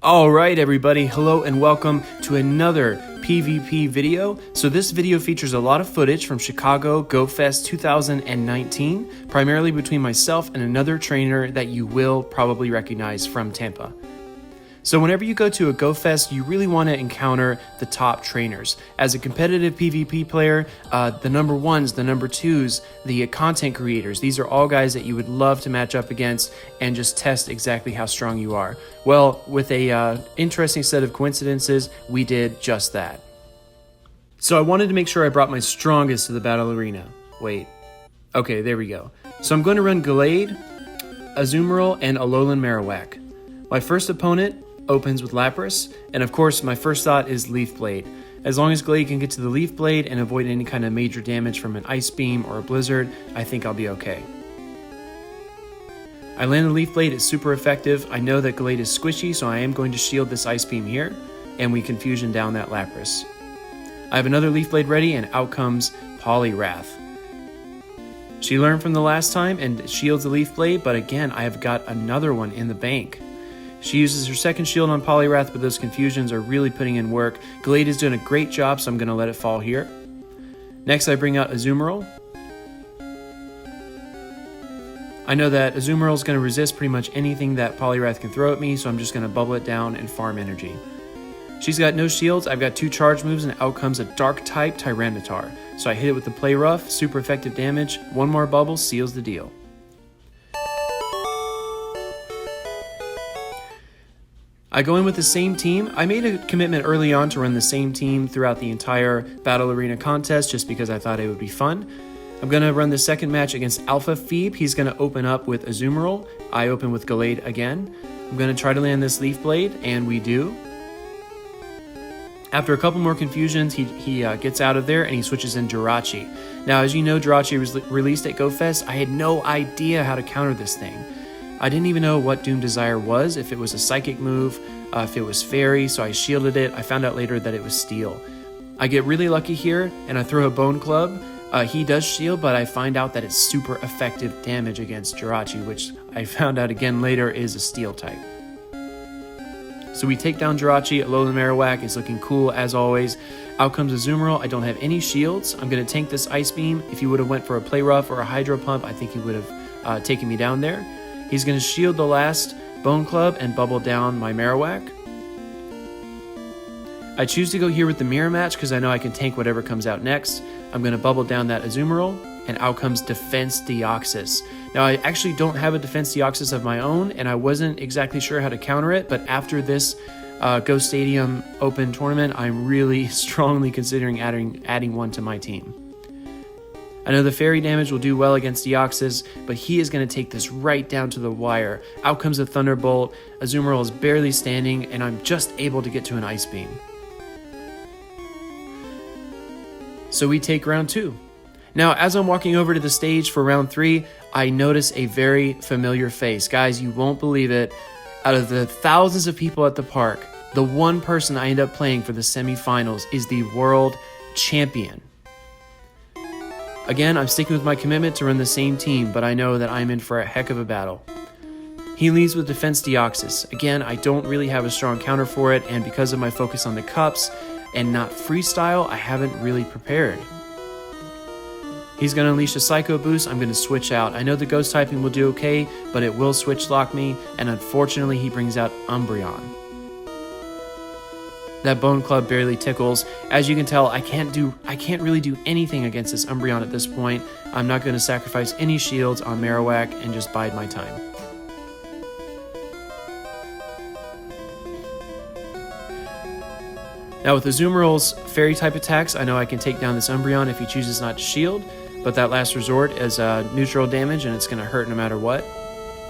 Alright everybody, hello and welcome to another PvP video. So this video features a lot of footage from Chicago GoFest 2019, primarily between myself and another trainer that you will probably recognize from Tampa. So whenever you go to a GoFest, you really want to encounter the top trainers. As a competitive PvP player, the number ones, the number twos, the content creators, these are all guys that you would love to match up against and just test exactly how strong you are. Well, with a interesting set of coincidences, we did just that. So I wanted to make sure I brought my strongest to the battle arena. Wait. Okay, there we go. So I'm going to run Gallade, Azumarill, and Alolan Marowak. My first opponent opens with Lapras, and of course my first thought is Leaf Blade. As long as Gallade can get to the Leaf Blade and avoid any kind of major damage from an Ice Beam or a Blizzard, I think I'll be okay. I land the Leaf Blade, it's super effective. I know that Gallade is squishy, so I am going to shield this Ice Beam here, and we Confusion down that Lapras. I have another Leaf Blade ready, and out comes Poliwrath. She learned from the last time and shields the Leaf Blade, but again, I have got another one in the bank. She uses her second shield on Poliwrath, but those confusions are really putting in work. Gallade is doing a great job, so I'm going to let it fall here. Next, I bring out Azumarill. I know that Azumarill is going to resist pretty much anything that Poliwrath can throw at me, so I'm just going to bubble it down and farm energy. She's got no shields, I've got two charge moves, and out comes a Dark-type Tyranitar. So I hit it with the Play Rough, super effective damage. One more bubble seals the deal. I go in with the same team. I made a commitment early on to run the same team throughout the entire Battle Arena contest just because I thought it would be fun. I'm going to run the second match against Alpha Phoebe. He's going to open up with Azumarill. I open with Gallade again. I'm going to try to land this Leaf Blade, and we do. After a couple more confusions, he gets out of there and he switches in Jirachi. Now, as you know, Jirachi was released at GoFest. I had no idea how to counter this thing. I didn't even know what Doom Desire was, if it was a psychic move, if it was fairy, so I shielded it. I found out later that it was steel. I get really lucky here, and I throw a Bone Club. He does shield, but I find out that it's super effective damage against Jirachi, which I found out again later is a steel type. So we take down Jirachi. Alolan Marowak is looking cool as always. Out comes Azumarill. I don't have any shields. I'm going to tank this Ice Beam. If he would have went for a Play Rough or a Hydro Pump, I think he would have taken me down there. He's going to shield the last Bone Club and bubble down my Marowak. I choose to go here with the Mirror Match because I know I can tank whatever comes out next. I'm going to bubble down that Azumarill, and out comes Defense Deoxys. Now, I actually don't have a Defense Deoxys of my own, and I wasn't exactly sure how to counter it, but after this Go Stadium Open tournament, I'm really strongly considering adding one to my team. I know the fairy damage will do well against Deoxys, but he is going to take this right down to the wire. Out comes a Thunderbolt, Azumarill is barely standing, and I'm just able to get to an Ice Beam. So we take round 2. Now, as I'm walking over to the stage for round 3, I notice a very familiar face. Guys, you won't believe it. Out of the thousands of people at the park, the one person I end up playing for the semifinals is the world champion. Again, I'm sticking with my commitment to run the same team, but I know that I'm in for a heck of a battle. He leads with Defense Deoxys. Again, I don't really have a strong counter for it, and because of my focus on the cups and not freestyle, I haven't really prepared. He's going to unleash a Psycho Boost. I'm going to switch out. I know the Ghost typing will do okay, but it will switch lock me, and unfortunately he brings out Umbreon. That Bone Club barely tickles. As you can tell, I can't really do anything against this Umbreon at this point. I'm not going to sacrifice any shields on Marowak and just bide my time. Now with Azumarill's fairy type attacks, I know I can take down this Umbreon if he chooses not to shield, but that last resort is neutral damage and it's going to hurt no matter what.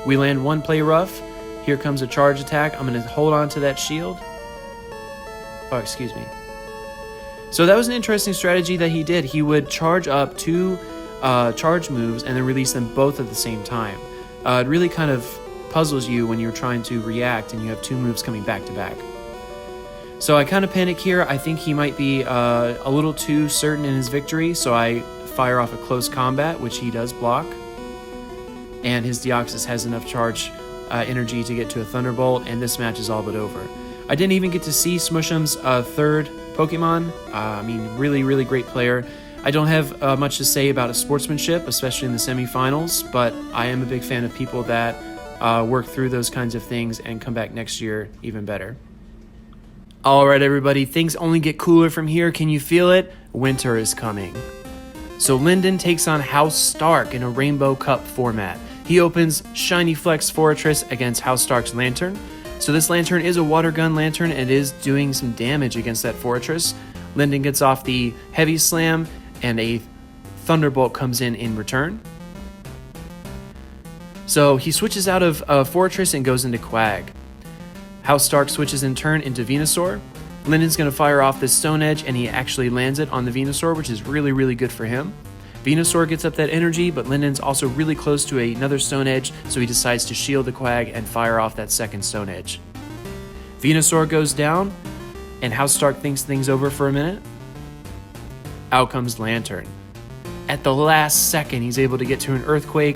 We land one Play Rough. Here comes a charge attack. I'm going to hold on to that shield. Oh, excuse me. So that was an interesting strategy that he did. He would charge up two charge moves and then release them both at the same time. It really kind of puzzles you when you're trying to react and you have two moves coming back to back. So I kind of panic here. I think he might be a little too certain in his victory, so I fire off a close combat, which he does block. And his Deoxys has enough charge energy to get to a Thunderbolt, and this match is all but over. I didn't even get to see Shmuseh's third Pokemon. I mean, really great player. I don't have much to say about his sportsmanship, especially in the semifinals, but I am a big fan of people that work through those kinds of things and come back next year even better. All right, everybody, things only get cooler from here. Can you feel it? Winter is coming. So Lyndon takes on HouseStark in a Rainbow Cup format. He opens Shiny Flex Fortress against HouseStark's Lantern. So this Lantern is a water gun lantern and is doing some damage against that fortress. Lyndon gets off the Heavy Slam and a Thunderbolt comes in return. So he switches out of Fortress and goes into Quag. HouseStark switches in turn into Venusaur. Lyndon's going to fire off this Stone Edge, and he actually lands it on the Venusaur, which is really good for him. Venusaur gets up that energy, but Lyndon's also really close to another Stone Edge, so he decides to shield the Quag and fire off that second Stone Edge. Venusaur goes down, and HouseStark thinks things over for a minute. Out comes Lantern. At the last second, he's able to get to an Earthquake,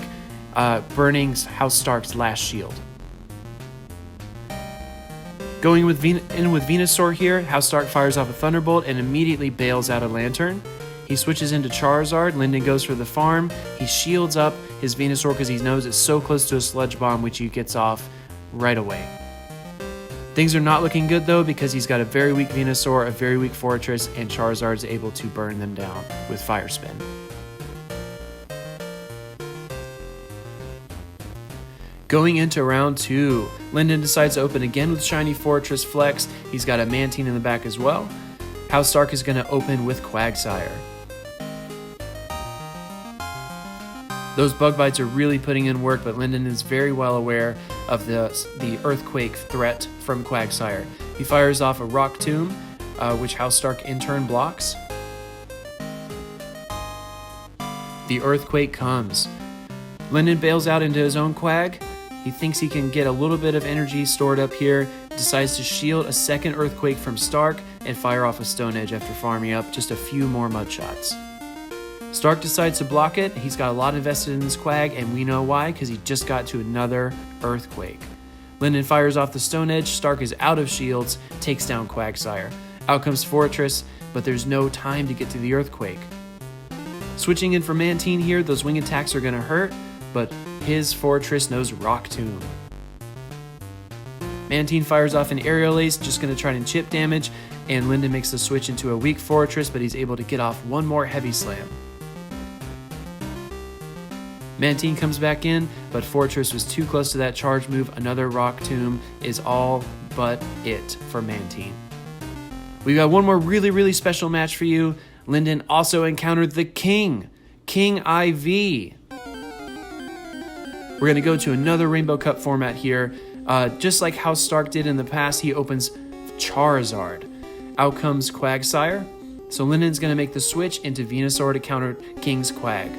burning HouseStark's last shield. Going with Venusaur here, HouseStark fires off a Thunderbolt and immediately bails out a Lantern. He switches into Charizard. Lyndon goes for the farm. He shields up his Venusaur because he knows it's so close to a Sludge Bomb, which he gets off right away. Things are not looking good though, because he's got a very weak Venusaur, a very weak Fortress, and Charizard's able to burn them down with Fire Spin. Going into round 2, Lyndon decides to open again with Shiny Fortress Flex. He's got a Mantine in the back as well. HouseStark is going to open with Quagsire. Those Bug Bites are really putting in work, but Lyndon is very well aware of the Earthquake threat from Quagsire. He fires off a Rock Tomb, which HouseStark in turn blocks. The Earthquake comes. Lyndon bails out into his own Quag. He thinks he can get a little bit of energy stored up here, decides to shield a second Earthquake from Stark and fire off a Stone Edge after farming up just a few more mud shots. Stark decides to block it. He's got a lot invested in this Quag, and we know why, because he just got to another Earthquake. Lyndon fires off the Stone Edge. Stark is out of shields, takes down Quagsire. Out comes Fortress, but there's no time to get to the Earthquake. Switching in for Mantine here, those wing attacks are going to hurt, but his Fortress knows Rock Tomb. Mantine fires off an Aerial Ace, just going to try and chip damage, and Lyndon makes the switch into a weak Fortress, but he's able to get off one more Heavy Slam. Mantine comes back in, but Fortress was too close to that charge move. Another Rock Tomb is all but it for Mantine. We've got one more really special match for you. Lyndon also encountered the King, KiengIV. We're going to go to another Rainbow Cup format here. Just like HouseStark did in the past, he opens Charizard. Out comes Quagsire. So Lyndon's going to make the switch into Venusaur to counter King's Quag.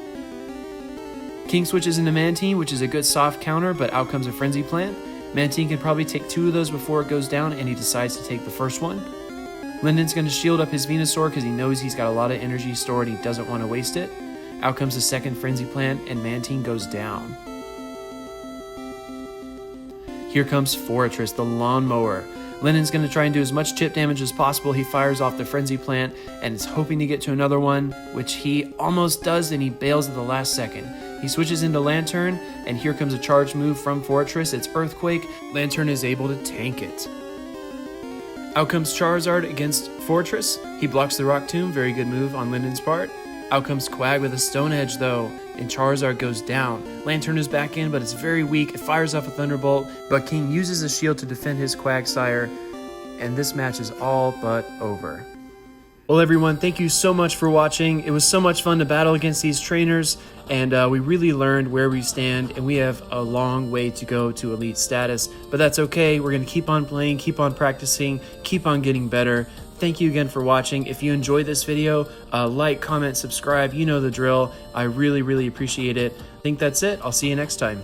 King switches into Mantine, which is a good soft counter, but out comes a Frenzy Plant. Mantine can probably take 2 of those before it goes down, and he decides to take the first one. Lyndon's going to shield up his Venusaur because he knows he's got a lot of energy stored and he doesn't want to waste it. Out comes the second Frenzy Plant, and Mantine goes down. Here comes Fortress, the Lawnmower. Lyndon's going to try and do as much chip damage as possible. He fires off the Frenzy Plant and is hoping to get to another one, which he almost does, and he bails at the last second. He switches into Lantern, and here comes a charge move from Fortress. It's Earthquake. Lantern is able to tank it. Out comes Charizard against Fortress. He blocks the Rock Tomb. Very good move on Lyndon's part. Out comes Quag with a Stone Edge, though, and Charizard goes down. Lantern is back in, but it's very weak. It fires off a Thunderbolt, but King uses a shield to defend his Quagsire, and this match is all but over. Well, everyone, thank you so much for watching. It was so much fun to battle against these trainers, and we really learned where we stand, and we have a long way to go to elite status, but that's okay. We're going to keep on playing, keep on practicing, keep on getting better. Thank you again for watching. If you enjoyed this video, like, comment, subscribe. You know the drill. I really appreciate it. I think that's it. I'll see you next time.